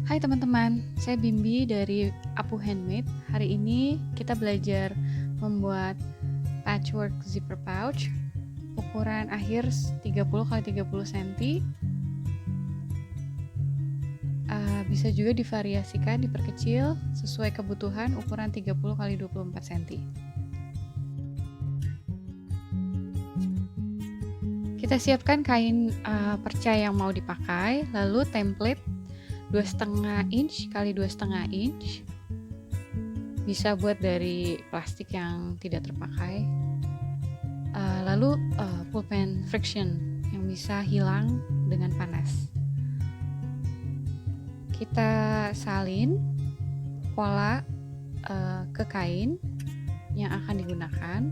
Hai teman-teman, saya Bimbi dari Apu Handmade. Hari ini kita belajar membuat patchwork zipper pouch ukuran akhir 30 x 30 cm. Bisa juga divariasikan, diperkecil sesuai kebutuhan ukuran 30 x 24 cm. Kita siapkan kain perca yang mau dipakai, lalu template 2,5 inch x 2,5 inch. Bisa buat dari plastik yang tidak terpakai. Lalu pulpen friction yang bisa hilang dengan panas. Kita salin pola ke kain yang akan digunakan.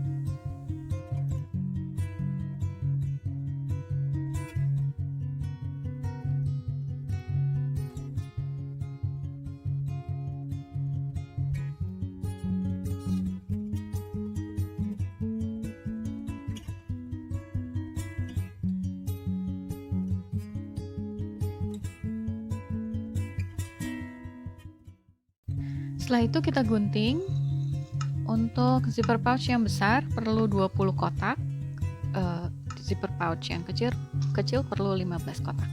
Setelah itu kita gunting. Untuk zipper pouch yang besar perlu 20 kotak, zipper pouch yang kecil perlu 15 kotak.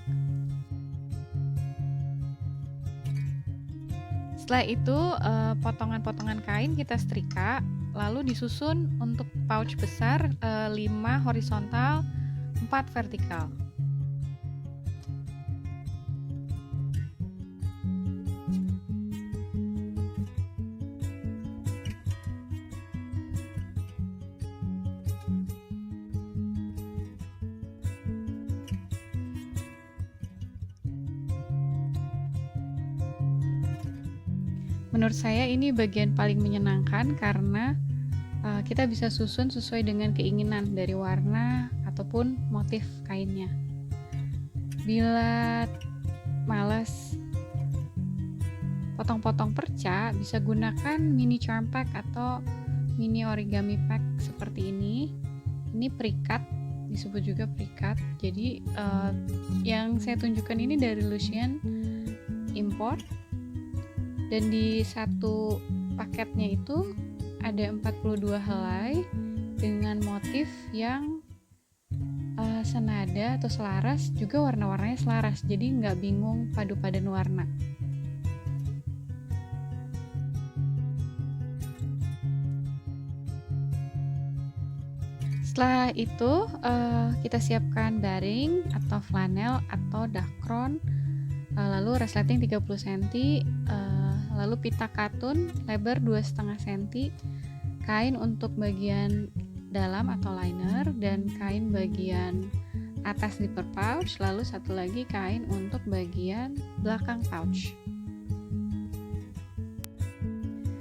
Setelah itu potongan-potongan kain kita setrika, lalu disusun untuk pouch besar 5 horizontal, 4 vertikal. Menurut saya ini bagian paling menyenangkan karena kita bisa susun sesuai dengan keinginan dari warna ataupun motif kainnya. Bila malas potong-potong perca, bisa gunakan mini charm pack atau mini origami pack seperti ini. Ini perikat, disebut juga perikat. Jadi yang saya tunjukkan ini dari Lucien import. Dan di satu paketnya itu ada 42 helai dengan motif yang senada atau selaras, juga warna-warnanya selaras, jadi nggak bingung padu-padan warna. Setelah itu kita siapkan baring atau flanel atau dakron, lalu resleting 30 cm, lalu pita katun lebar 2,5 cm, kain untuk bagian dalam atau liner, dan kain bagian atas zipper pouch, lalu satu lagi kain untuk bagian belakang pouch.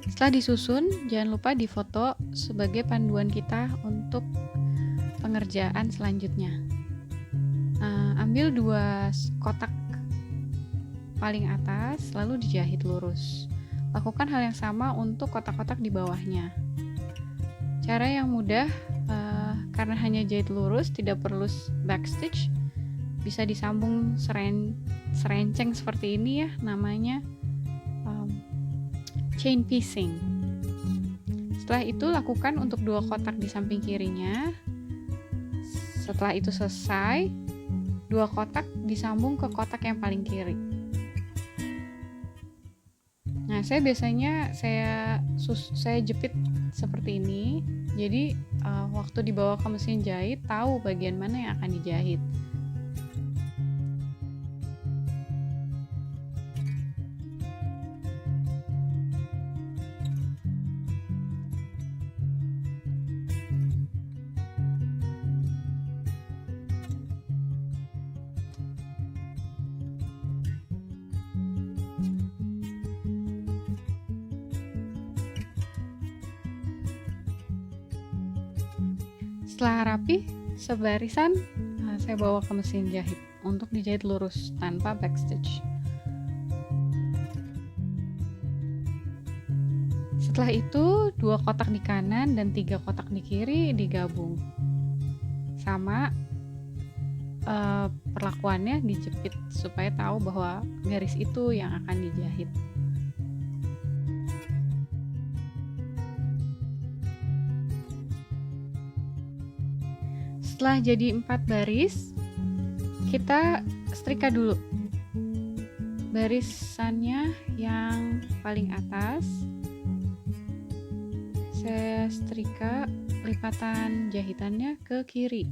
Setelah disusun, jangan lupa difoto sebagai panduan kita untuk pengerjaan selanjutnya. Ambil 2 kotak paling atas, lalu dijahit lurus. Lakukan hal yang sama untuk kotak-kotak di bawahnya. Cara yang mudah, karena hanya jahit lurus, tidak perlu backstitch, bisa disambung serenceng seperti ini ya, namanya chain piecing. Setelah itu lakukan untuk 2 kotak di samping kirinya. Setelah itu selesai, 2 kotak disambung ke kotak yang paling kiri. Nah, saya biasanya saya jepit seperti ini. Jadi waktu dibawa ke mesin jahit, tahu bagian mana yang akan dijahit. Setelah rapi, sebarisan saya bawa ke mesin jahit untuk dijahit lurus tanpa backstitch. Setelah itu 2 kotak di kanan dan 3 kotak di kiri digabung. Sama perlakuannya dijepit supaya tahu bahwa garis itu yang akan dijahit. Setelah jadi 4 baris, kita setrika dulu barisannya yang paling atas. Saya setrika lipatan jahitannya ke kiri.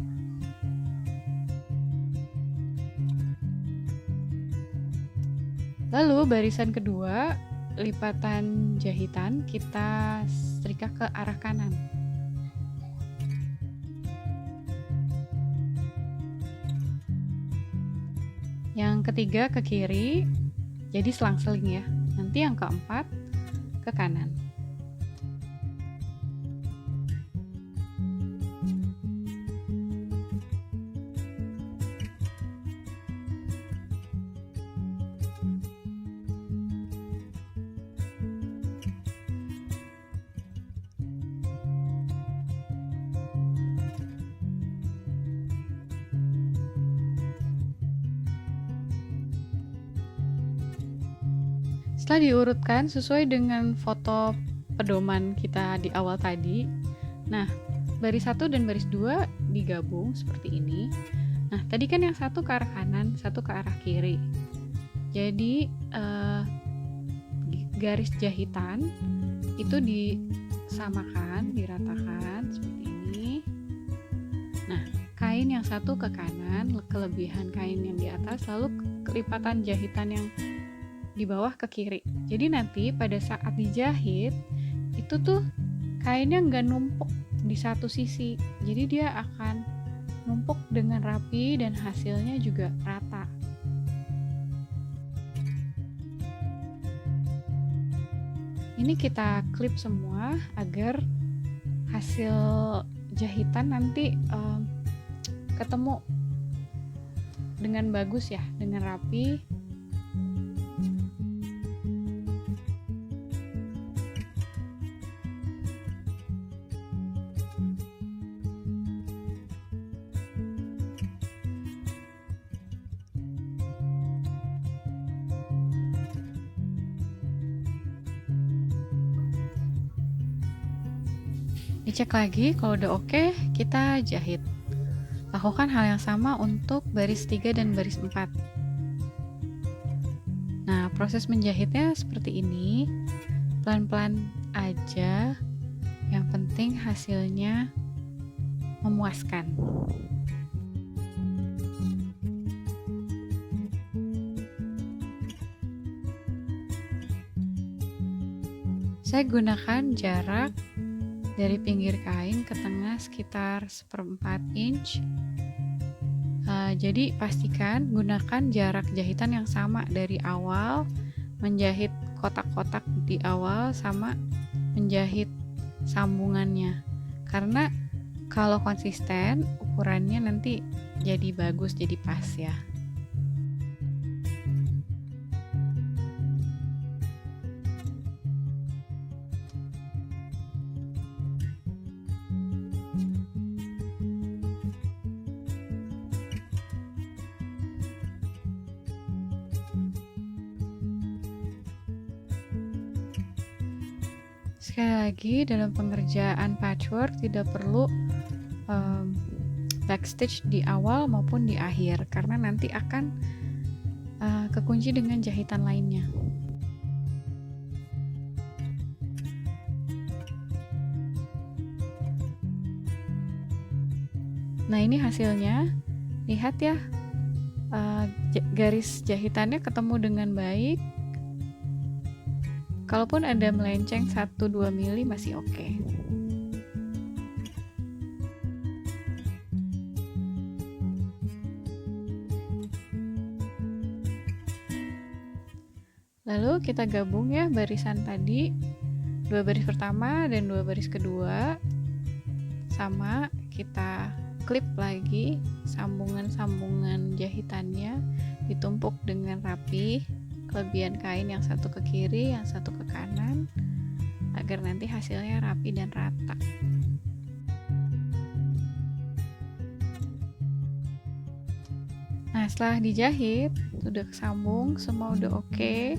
Lalu barisan kedua, lipatan jahitan kita setrika ke arah kanan. Yang ketiga ke kiri, jadi selang-seling ya. Nanti yang keempat ke kanan. Setelah diurutkan sesuai dengan foto pedoman kita di awal tadi, nah baris 1 dan baris 2 digabung seperti ini. Nah tadi kan yang satu ke arah kanan, satu ke arah kiri. Jadi garis jahitan itu disamakan, diratakan seperti ini. Nah kain yang satu ke kanan, kelebihan kain yang di atas, lalu kelipatan jahitan yang di bawah ke kiri. Jadi nanti pada saat dijahit itu tuh kainnya nggak numpuk di satu sisi. Jadi dia akan numpuk dengan rapi dan hasilnya juga rata. Ini kita klip semua agar hasil jahitan nanti ketemu dengan bagus ya, dengan rapi. Dicek lagi, kalau udah oke, kita jahit. Lakukan hal yang sama untuk baris 3 dan baris 4. Nah, proses menjahitnya seperti ini. Pelan-pelan aja. Yang penting hasilnya memuaskan. Saya gunakan jarak dari pinggir kain ke tengah sekitar 1/4 inch. Jadi pastikan gunakan jarak jahitan yang sama dari awal menjahit kotak-kotak di awal sama menjahit sambungannya. Karena kalau konsisten ukurannya nanti jadi bagus, jadi pas ya. Sekali lagi, dalam pengerjaan patchwork tidak perlu backstitch di awal maupun di akhir karena nanti akan kekunci dengan jahitan lainnya. Nah ini hasilnya, lihat ya, garis jahitannya ketemu dengan baik. Kalaupun ada melenceng 1-2 mili masih oke. Lalu kita gabung ya barisan tadi, 2 baris pertama dan 2 baris kedua. Sama, kita klip lagi sambungan-sambungan jahitannya ditumpuk dengan rapi. Kelebihan kain yang satu ke kiri, yang satu ke kanan, agar nanti hasilnya rapi dan rata. Nah, setelah dijahit, udah kesambung, semua udah oke.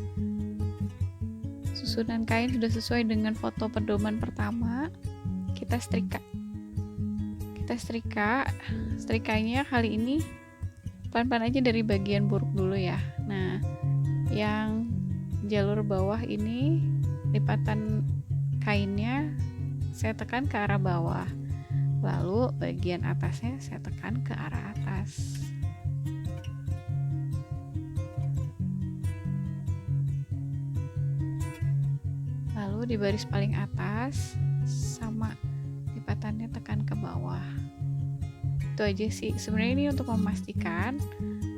Susunan kain sudah sesuai dengan foto pedoman pertama. Kita setrika. Setrikanya kali ini pelan-pelan aja dari bagian buruk dulu ya. Nah, yang jalur bawah ini lipatan kainnya saya tekan ke arah bawah. Lalu bagian atasnya saya tekan ke arah atas. Lalu di baris paling atas sama lipatannya tekan ke bawah. Itu aja sih. Sebenarnya ini untuk memastikan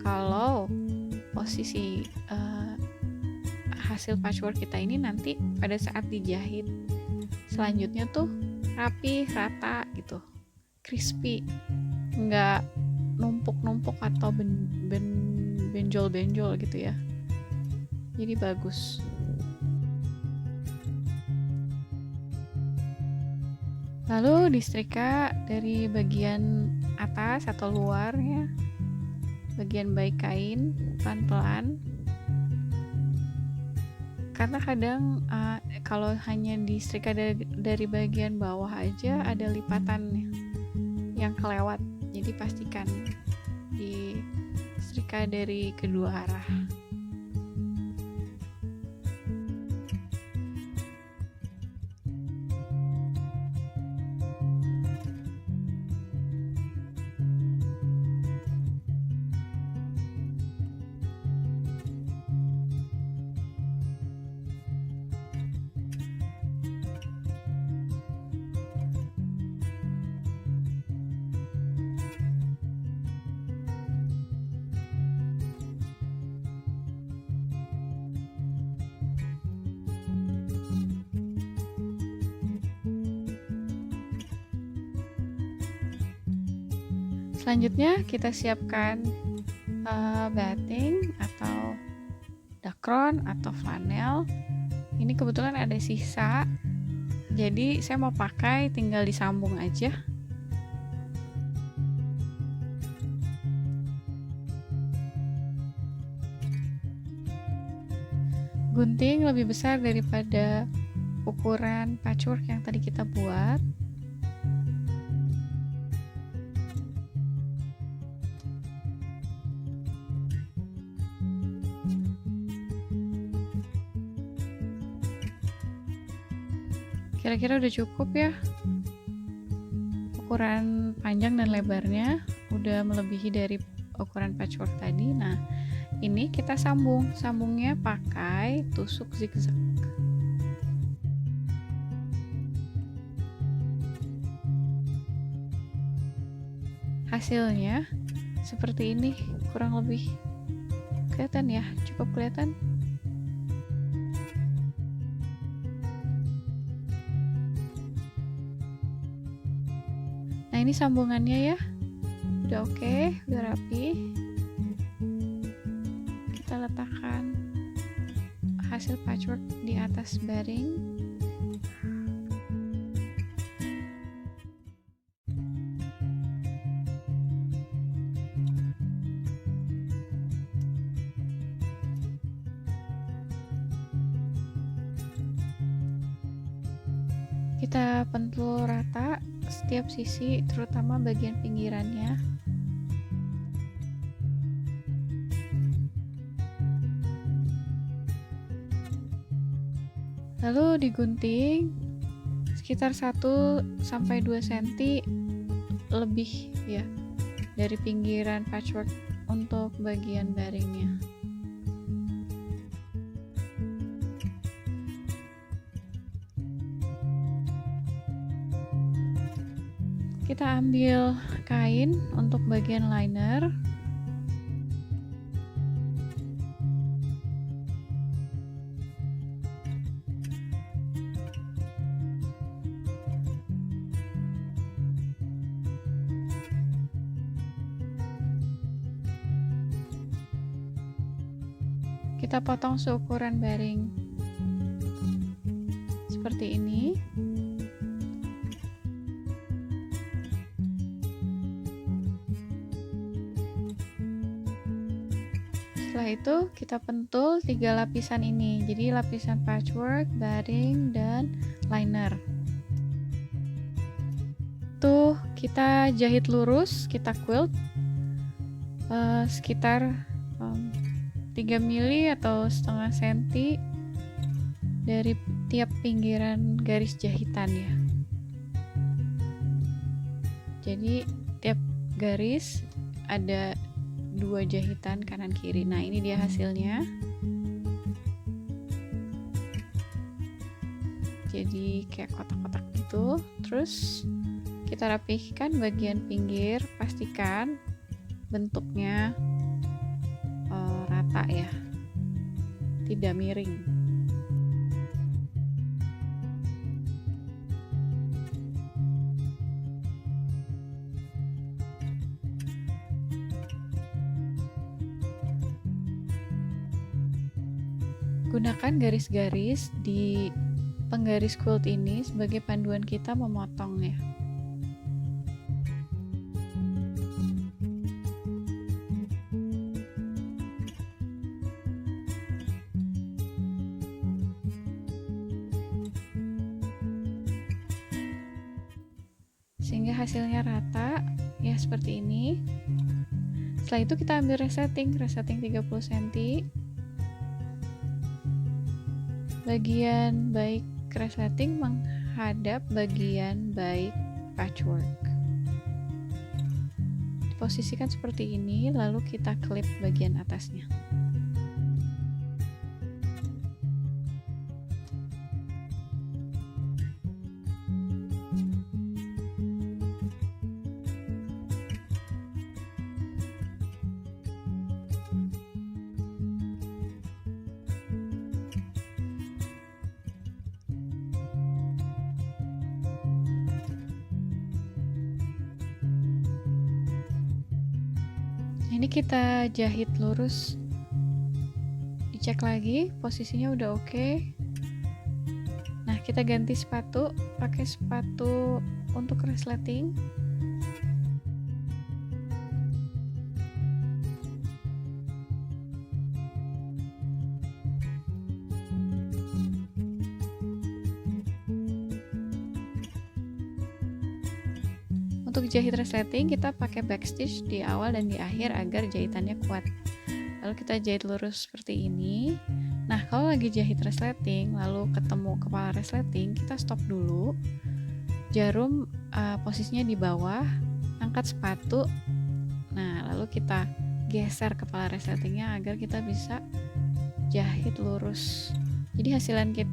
kalau posisi hasil patchwork kita ini nanti pada saat dijahit selanjutnya tuh rapi, rata gitu, crispy, nggak numpuk-numpuk atau benjol-benjol gitu ya. Jadi bagus. Lalu disetrika dari bagian atas atau luarnya, bagian baik kain pelan-pelan. Karena kadang kalau hanya disetrika dari bagian bawah aja ada lipatan yang kelewat. Jadi pastikan disetrika dari kedua arah. Selanjutnya kita siapkan batting atau dakron atau flanel. Ini kebetulan ada sisa, jadi saya mau pakai tinggal disambung aja. Gunting lebih besar daripada ukuran patchwork yang tadi kita buat. Kira-kira udah cukup ya, ukuran panjang dan lebarnya udah melebihi dari ukuran patchwork tadi. Nah, ini kita sambungnya pakai tusuk zigzag. Hasilnya seperti ini, kurang lebih kelihatan ya, cukup kelihatan. Nah, ini sambungannya ya, udah oke, udah rapi. Kita letakkan hasil patchwork di atas baring. Kita pentul rata setiap sisi, terutama bagian pinggirannya. Lalu digunting sekitar 1-2 cm lebih ya dari pinggiran patchwork untuk bagian baringnya. Kita ambil kain untuk bagian liner. Kita potong seukuran baring seperti ini. Setelah itu kita pentul 3 lapisan ini. Jadi lapisan patchwork, batting, dan liner. Tuh kita jahit lurus, kita quilt sekitar 3 mili atau setengah senti dari tiap pinggiran garis jahitan ya. Jadi tiap garis ada 2 jahitan kanan kiri. Nah, ini dia hasilnya. Jadi kayak kotak-kotak gitu. Terus kita rapihkan bagian pinggir, pastikan bentuknya rata ya, tidak miring. Gunakan garis-garis di penggaris quilt ini sebagai panduan kita memotong ya. Sehingga hasilnya rata ya, seperti ini. Setelah itu kita ambil resleting 30 cm. Bagian baik resleting menghadap bagian baik patchwork. Posisikan seperti ini, lalu kita klip bagian atasnya. Ini kita jahit lurus, dicek lagi posisinya udah oke. Nah, kita ganti sepatu, pakai sepatu untuk resleting. Untuk jahit resleting kita pakai backstitch di awal dan di akhir agar jahitannya kuat. Lalu kita jahit lurus seperti ini. Nah, kalau lagi jahit resleting lalu ketemu kepala resleting, kita stop dulu. Jarum posisinya di bawah, angkat sepatu. Nah, lalu kita geser kepala resletingnya agar kita bisa jahit lurus. Jadi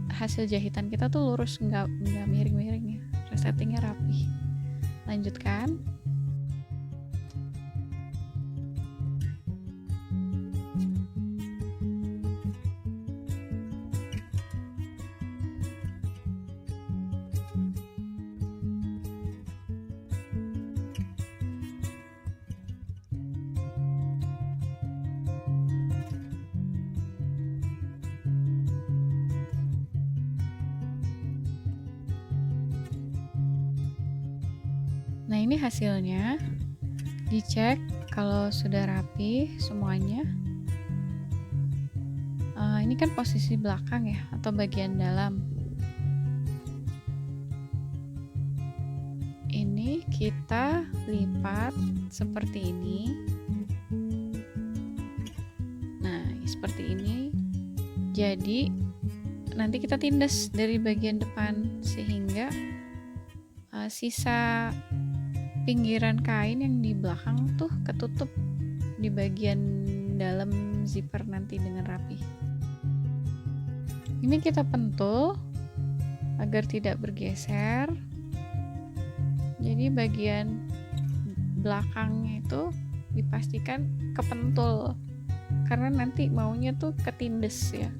hasil jahitan kita tuh lurus, nggak miring-miring ya. Resletingnya rapi. Lanjutkan. Nah, ini hasilnya. Dicek kalau sudah rapi semuanya. Ini kan posisi belakang ya, atau bagian dalam. Ini kita lipat seperti ini. Nah, seperti ini. Jadi nanti kita tindas dari bagian depan sehingga sisa pinggiran kain yang di belakang tuh ketutup di bagian dalam zipper nanti dengan rapi. Ini kita pentul agar tidak bergeser. Jadi bagian belakangnya itu dipastikan kepentul karena nanti maunya tuh ketindes ya,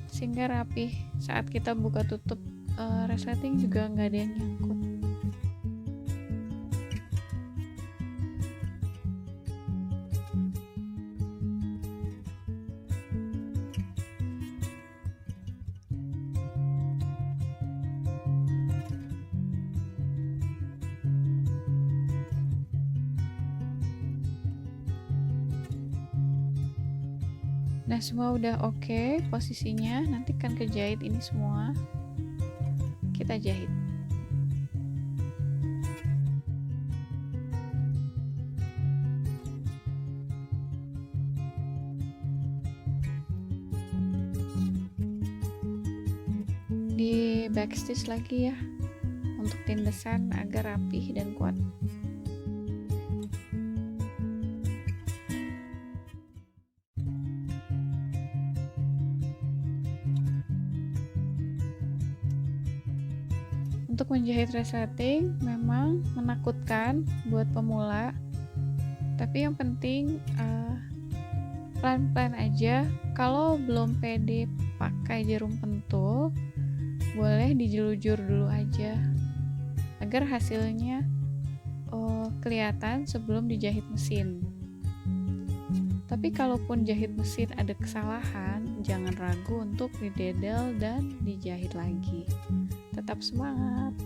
sehingga rapi saat kita buka tutup resleting juga nggak ada yang nyangkut. Nah, semua udah oke posisinya. Nanti kan kejahit ini semua. Kita jahit. Di backstitch lagi ya, untuk tindesan agar rapih dan kuat. Untuk menjahit resleting memang menakutkan buat pemula, tapi yang penting pelan-pelan aja. Kalau belum pede pakai jarum pentul, boleh dijelujur dulu aja agar hasilnya kelihatan sebelum dijahit mesin. Tapi kalaupun jahit mesin ada kesalahan, jangan ragu untuk didedel dan dijahit lagi. Tetap semangat.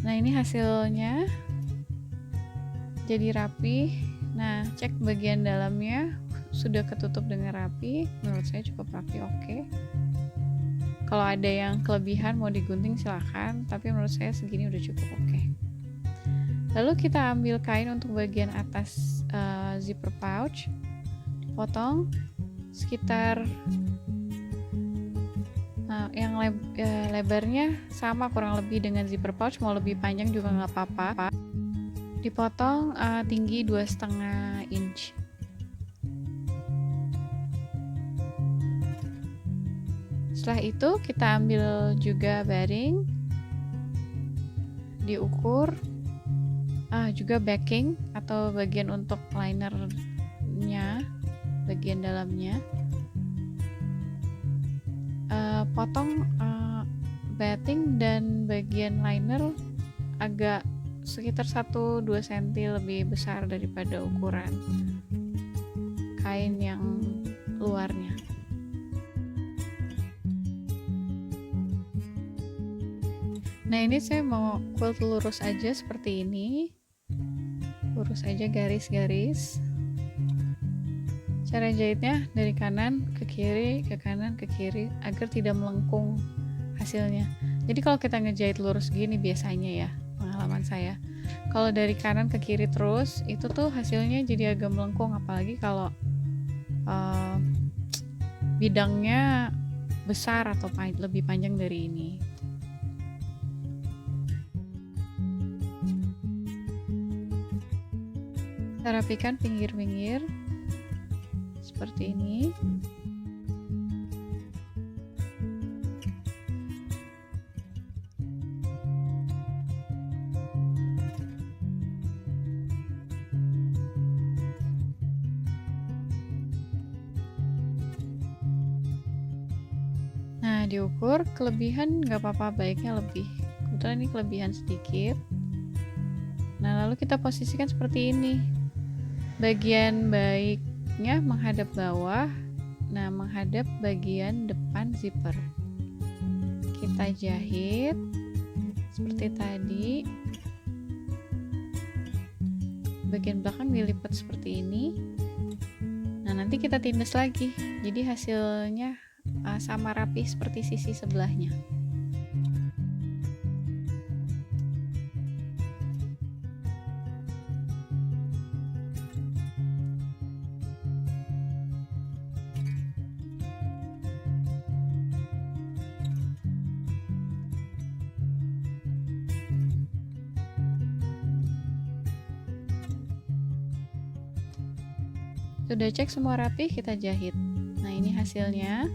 Nah, ini hasilnya jadi rapi. Nah, cek bagian dalamnya sudah ketutup dengan rapi. Menurut saya cukup rapi, oke. Kalau ada yang kelebihan mau digunting silahkan, tapi menurut saya segini udah cukup oke. Lalu kita ambil kain untuk bagian atas zipper pouch, potong sekitar yang lebarnya sama kurang lebih dengan zipper pouch, mau lebih panjang juga nggak apa-apa. Dipotong tinggi 2,5 inch. Setelah itu kita ambil juga bearing, diukur, juga backing atau bagian untuk linernya, bagian dalamnya. Potong batting dan bagian liner agak sekitar 1-2 cm lebih besar daripada ukuran kain yang luarnya. Nah, ini saya mau quilt lurus aja seperti ini, lurus aja garis-garis. Cara jahitnya dari kanan ke kiri, ke kanan ke kiri agar tidak melengkung hasilnya. Jadi kalau kita ngejahit lurus gini biasanya ya, pengalaman saya, kalau dari kanan ke kiri terus itu tuh hasilnya jadi agak melengkung, apalagi kalau bidangnya besar atau lebih panjang dari ini. Kita rapikan pinggir-pinggir seperti ini. Nah, diukur kelebihan nggak apa-apa, baiknya lebih. Kebetulan ini kelebihan sedikit. Nah, lalu kita posisikan seperti ini. Bagian baiknya menghadap bawah, nah menghadap bagian depan zipper. Kita jahit seperti tadi. Bagian belakang dilipat seperti ini. Nah, nanti kita tindas lagi. Jadi hasilnya sama rapi seperti sisi sebelahnya. Sudah cek semua rapi, kita jahit. Nah, ini hasilnya.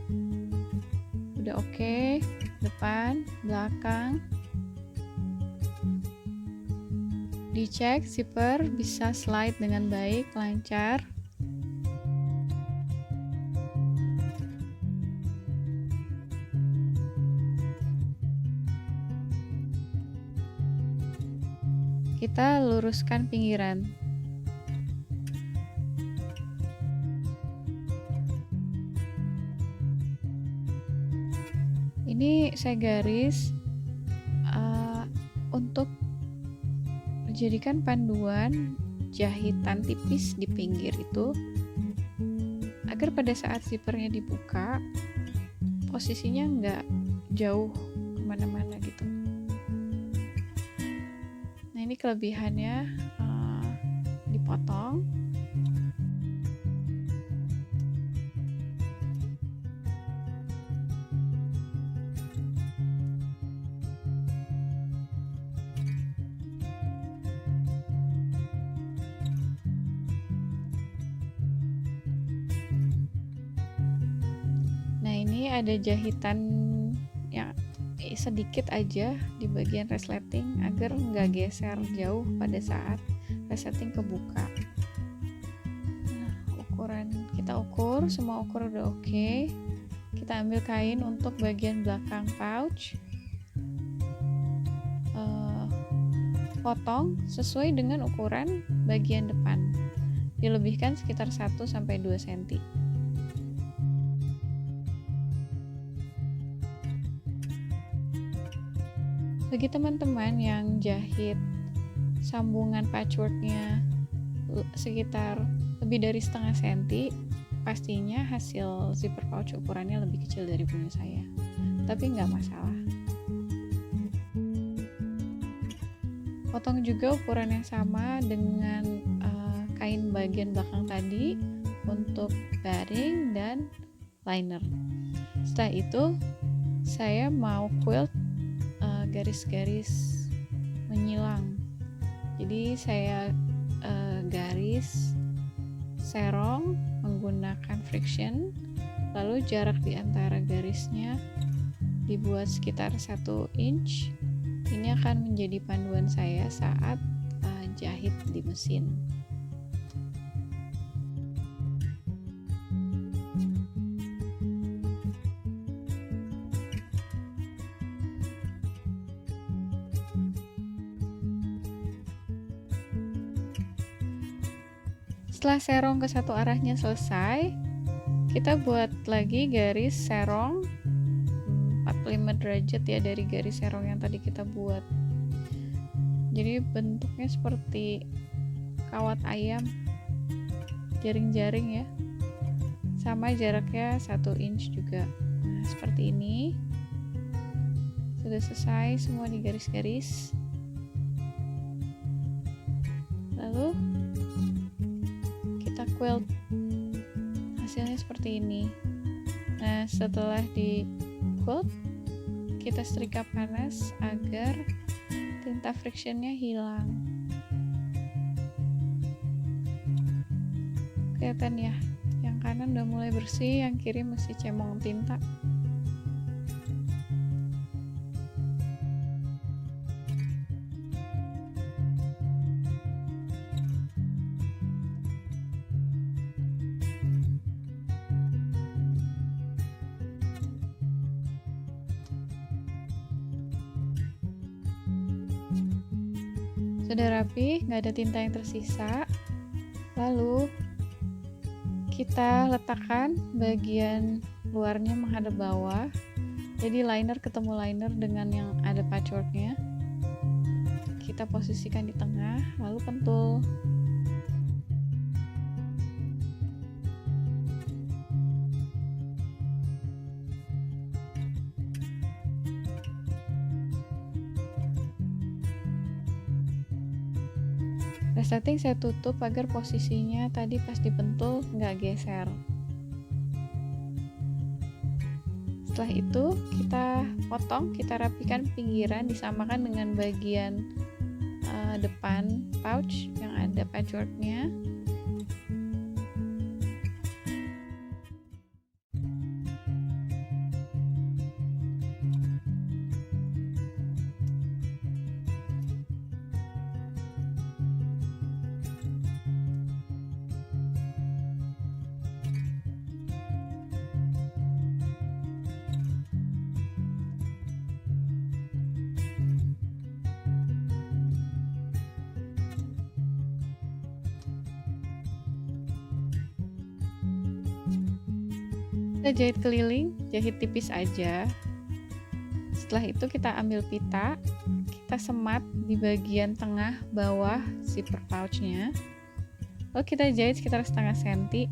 Udah oke, depan, belakang. Dicek zipper bisa slide dengan baik, lancar. Kita luruskan pinggiran. Ini saya garis untuk menjadikan panduan jahitan tipis di pinggir itu, agar pada saat zippernya dibuka posisinya nggak jauh kemana-mana gitu. Nah, ini kelebihannya dipotong. Nah, ini ada jahitan yang sedikit aja di bagian resleting agar nggak geser jauh pada saat resleting kebuka. Nah, ukuran kita ukur, semua ukur udah oke. Kita ambil kain untuk bagian belakang pouch, potong sesuai dengan ukuran bagian depan, dilebihkan sekitar 1-2 cm. Bagi teman-teman yang jahit sambungan patchworknya sekitar lebih dari setengah senti, pastinya hasil zipper pouch ukurannya lebih kecil dari punya saya, tapi nggak masalah. Potong juga ukuran yang sama dengan kain bagian belakang tadi untuk batting dan liner. Setelah itu saya mau quilt garis-garis menyilang. Jadi saya garis serong menggunakan friction, lalu jarak di antara garisnya dibuat sekitar 1 inch. Ini akan menjadi panduan saya saat jahit di mesin. Setelah serong ke satu arahnya selesai, kita buat lagi garis serong 45 derajat ya dari garis serong yang tadi kita buat. Jadi bentuknya seperti kawat ayam, jaring-jaring ya. Sama jaraknya 1 inch juga. Nah, seperti ini. Sudah selesai semua di garis-garis. Lalu kita quilt. Hasilnya seperti ini. Nah, setelah di quilt, kita setrika panas agar tinta frictionnya hilang. Kelihatan ya, yang kanan udah mulai bersih, yang kiri masih cemong tinta. Sudah rapi, nggak ada tinta yang tersisa. Lalu kita letakkan bagian luarnya menghadap bawah. Jadi liner ketemu liner dengan yang ada patchworknya. Kita posisikan di tengah, lalu pentul. Resleting saya tutup agar posisinya tadi pas dipentul nggak geser. Setelah itu kita potong, kita rapikan pinggiran, disamakan dengan bagian depan pouch yang ada patchworknya. Kita jahit keliling, jahit tipis aja. Setelah itu kita ambil pita, kita semat di bagian tengah bawah zipper pouchnya. Lalu kita jahit sekitar setengah senti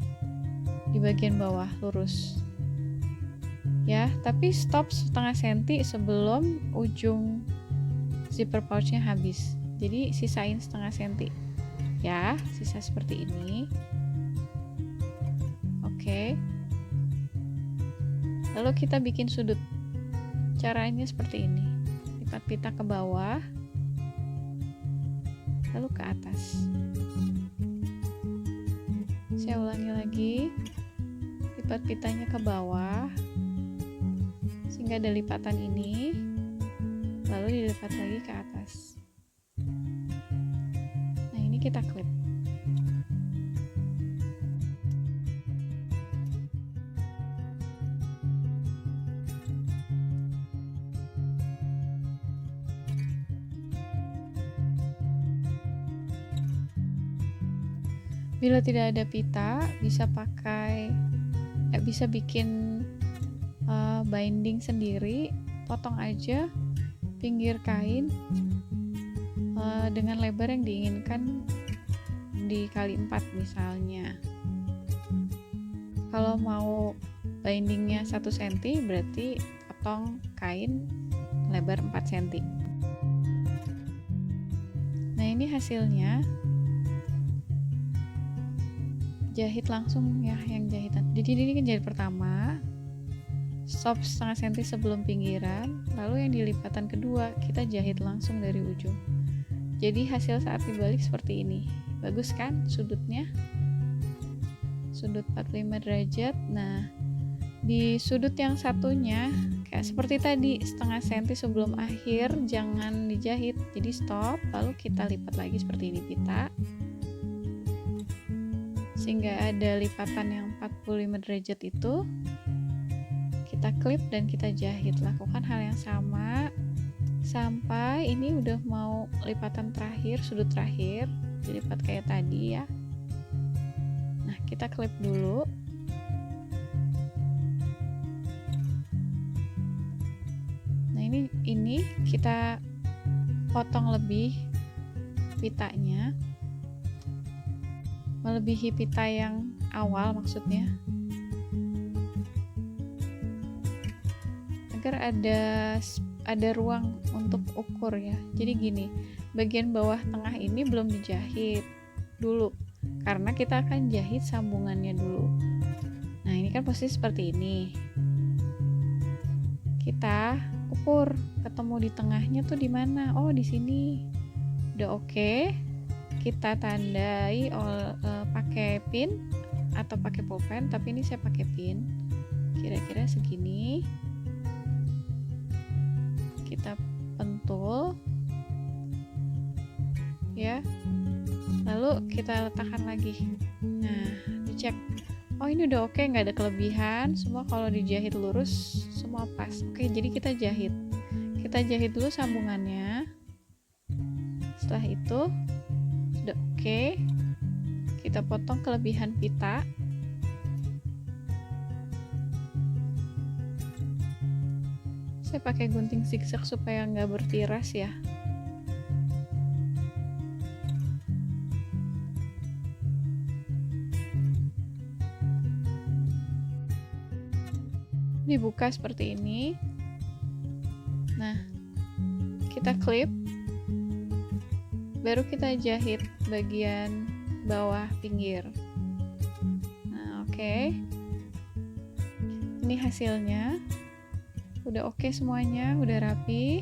di bagian bawah lurus. Ya, tapi stop setengah senti sebelum ujung zipper pouchnya habis. Jadi sisain setengah senti. Ya, sisa seperti ini. Oke. Lalu kita bikin sudut. Caranya seperti ini. Lipat pita ke bawah, lalu ke atas. Saya ulangi lagi. Lipat pitanya ke bawah sehingga ada lipatan ini, lalu dilipat lagi ke atas. Nah, ini kita klip. Bila tidak ada pita, bisa bikin binding sendiri. Potong aja pinggir kain dengan lebar yang diinginkan dikali 4 misalnya. Kalau mau bindingnya 1 cm, berarti potong kain lebar 4 cm. Nah, ini hasilnya. Jahit langsung ya yang jahitan. Jadi ini kan jahit pertama, stop setengah senti sebelum pinggiran, lalu yang di lipatan kedua kita jahit langsung dari ujung. Jadi hasil saat dibalik seperti ini. Bagus kan sudutnya? Sudut 45 derajat. Nah, di sudut yang satunya kayak seperti tadi, setengah senti sebelum akhir jangan dijahit. Jadi stop, lalu kita lipat lagi seperti ini pita, sehingga ada lipatan yang 45 derajat itu. Kita klip dan kita jahit. Lakukan hal yang sama sampai ini udah mau lipatan terakhir, sudut terakhir dilipat kayak tadi ya. Nah, kita klip dulu. Nah, ini kita potong lebih pitanya, melebihi pita yang awal maksudnya, agar ada ruang untuk ukur ya. Jadi gini, bagian bawah tengah ini belum dijahit dulu karena kita akan jahit sambungannya dulu. Nah, ini kan posisi seperti ini. Kita ukur ketemu di tengahnya tuh di mana? Oh, di sini. Udah oke. Kita tandai pakai pin atau pakai pulpen, tapi ini saya pakai pin. Kira-kira segini. Kita pentul ya, lalu kita letakkan lagi. Nah, dicek, oh ini udah oke, nggak ada kelebihan, semua kalau dijahit lurus semua pas. Oke, jadi kita jahit dulu sambungannya. Setelah itu sudah oke, kita potong kelebihan pita. Saya pakai gunting zigzag supaya nggak bertiras ya. Dibuka seperti ini. Nah, kita klip, baru kita jahit bagian bawah pinggir. Nah, oke. Ini hasilnya. Udah oke semuanya, udah rapi.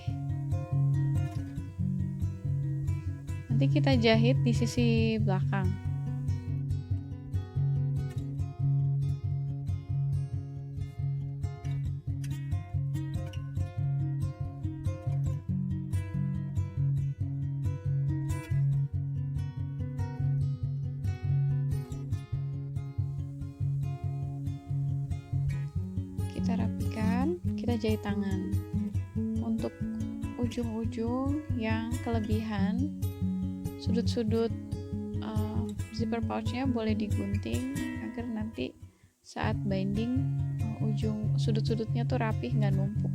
Nanti kita jahit di sisi belakang. Kita rapikan, kita jahit tangan. Untuk ujung-ujung yang kelebihan, sudut-sudut zipper pouchnya boleh digunting agar nanti saat binding ujung sudut-sudutnya tuh rapih, nggak numpuk.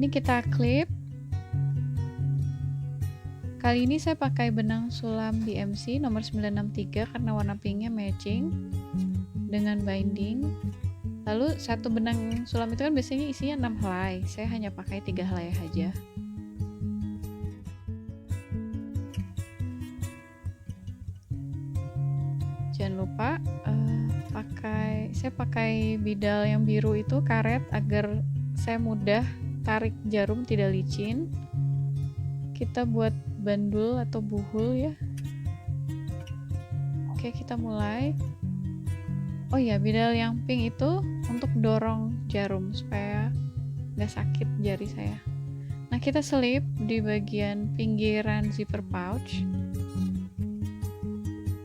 Ini kita klip. Kali ini saya pakai benang sulam DMC nomor 963 karena warna pinknya matching dengan binding. Lalu satu benang sulam itu kan biasanya isinya 6 helai. Saya hanya pakai 3 helai aja. Jangan lupa saya pakai bidal yang biru itu karet agar saya mudah tarik jarum, tidak licin. Kita buat bandul atau buhul ya. Oke, kita mulai. Oh ya, bidal yang pink itu untuk dorong jarum supaya nggak sakit jari saya. Nah, kita selip di bagian pinggiran zipper pouch,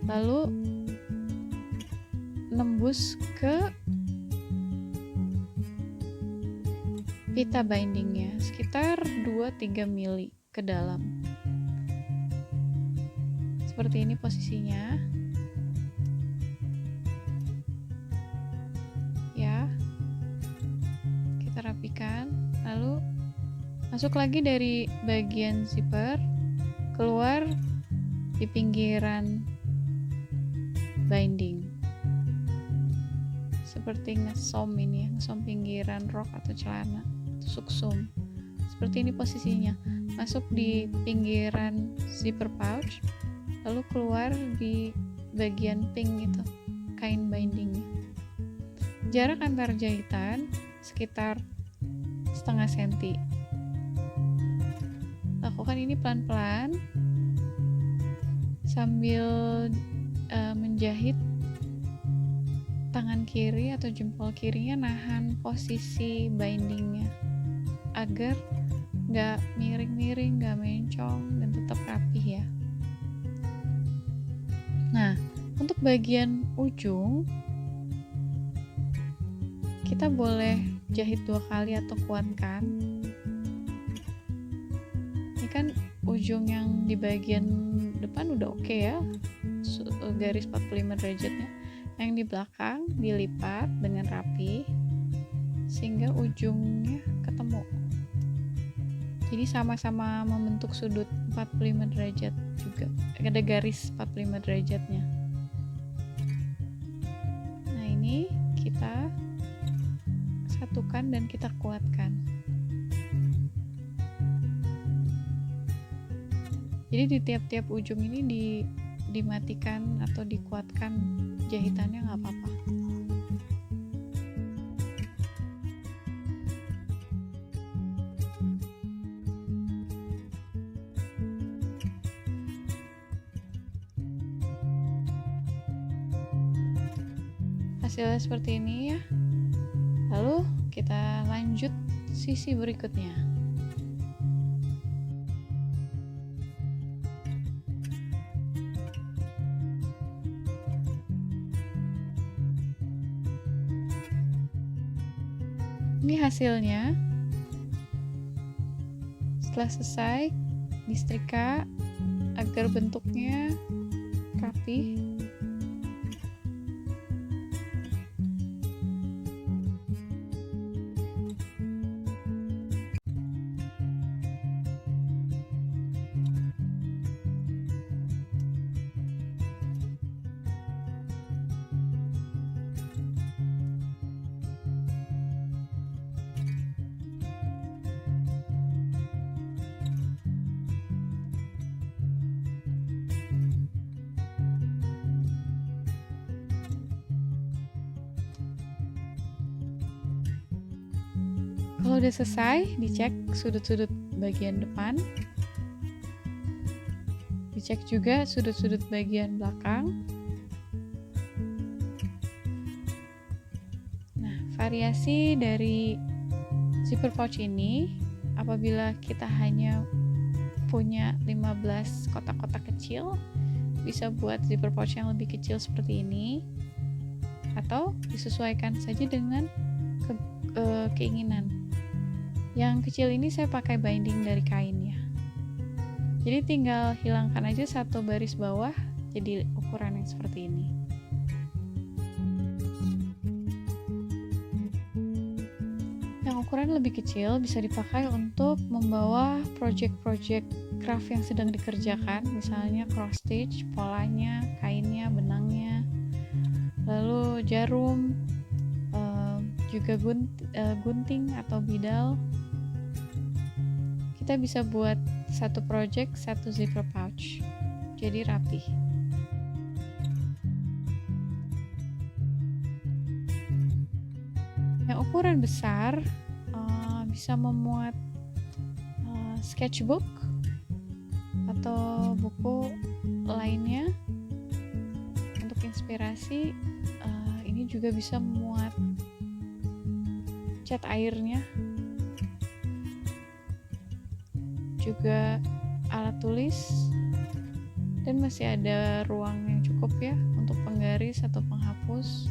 lalu nembus ke pita bindingnya sekitar 2-3 mili ke dalam. Seperti ini posisinya ya, kita rapikan, lalu masuk lagi dari bagian zipper, keluar di pinggiran binding seperti ngesom ini ya, ngesom pinggiran rok atau celana, suksum. Seperti ini posisinya, masuk di pinggiran zipper pouch, lalu keluar di bagian pink itu, kain bindingnya. Jarak antar jahitan sekitar setengah senti. Lakukan ini pelan-pelan sambil menjahit tangan kiri atau jempol kirinya nahan posisi bindingnya agar nggak miring-miring, nggak mencong, dan tetap rapih ya. Nah, untuk bagian ujung kita boleh jahit 2 kali atau kuatkan. Ini kan ujung yang di bagian depan udah oke ya, garis 45 derajatnya. Yang di belakang dilipat dengan rapi sehingga ujungnya ketemu. Jadi sama-sama membentuk sudut 45 derajat juga. Ada garis 45 derajatnya. Nah, ini kita satukan dan kita kuatkan. Jadi di tiap-tiap ujung ini dimatikan atau dikuatkan jahitannya, nggak apa-apa. Hasilnya seperti ini ya. Lalu kita lanjut sisi berikutnya. Ini hasilnya. Setelah selesai, disetrika agar bentuknya rapi. Kalau udah selesai, dicek sudut-sudut bagian depan, dicek juga sudut-sudut bagian belakang. Nah, variasi dari zipper pouch ini, apabila kita hanya punya 15 kotak-kotak kecil, bisa buat zipper pouch yang lebih kecil seperti ini, atau disesuaikan saja dengan keinginan. Yang kecil ini saya pakai binding dari kain ya. Jadi tinggal hilangkan aja satu baris bawah jadi ukuran yang seperti ini. Yang ukuran lebih kecil bisa dipakai untuk membawa project-project craft yang sedang dikerjakan, misalnya cross stitch, polanya, kainnya, benangnya, lalu jarum, juga gunting atau bidal. Kita bisa buat satu project, satu zipper pouch, jadi rapih. Yang ukuran besar bisa memuat sketchbook atau buku lainnya untuk inspirasi. Ini juga bisa memuat cat airnya, juga alat tulis, dan masih ada ruang yang cukup ya untuk penggaris atau penghapus.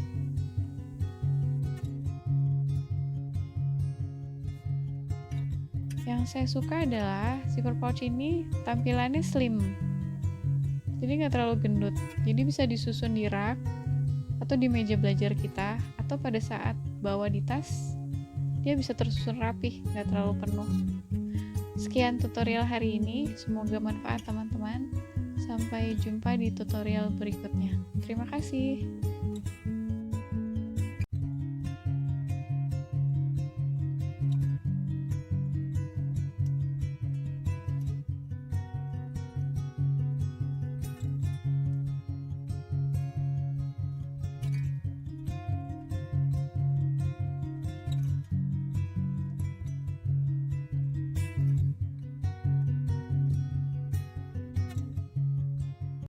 Yang saya suka adalah zipper pouch ini tampilannya slim, jadi nggak terlalu gendut, jadi bisa disusun di rak atau di meja belajar kita, atau pada saat bawa di tas dia bisa tersusun rapih, nggak terlalu penuh. Sekian tutorial hari ini, semoga manfaat teman-teman. Sampai jumpa di tutorial berikutnya. Terima kasih.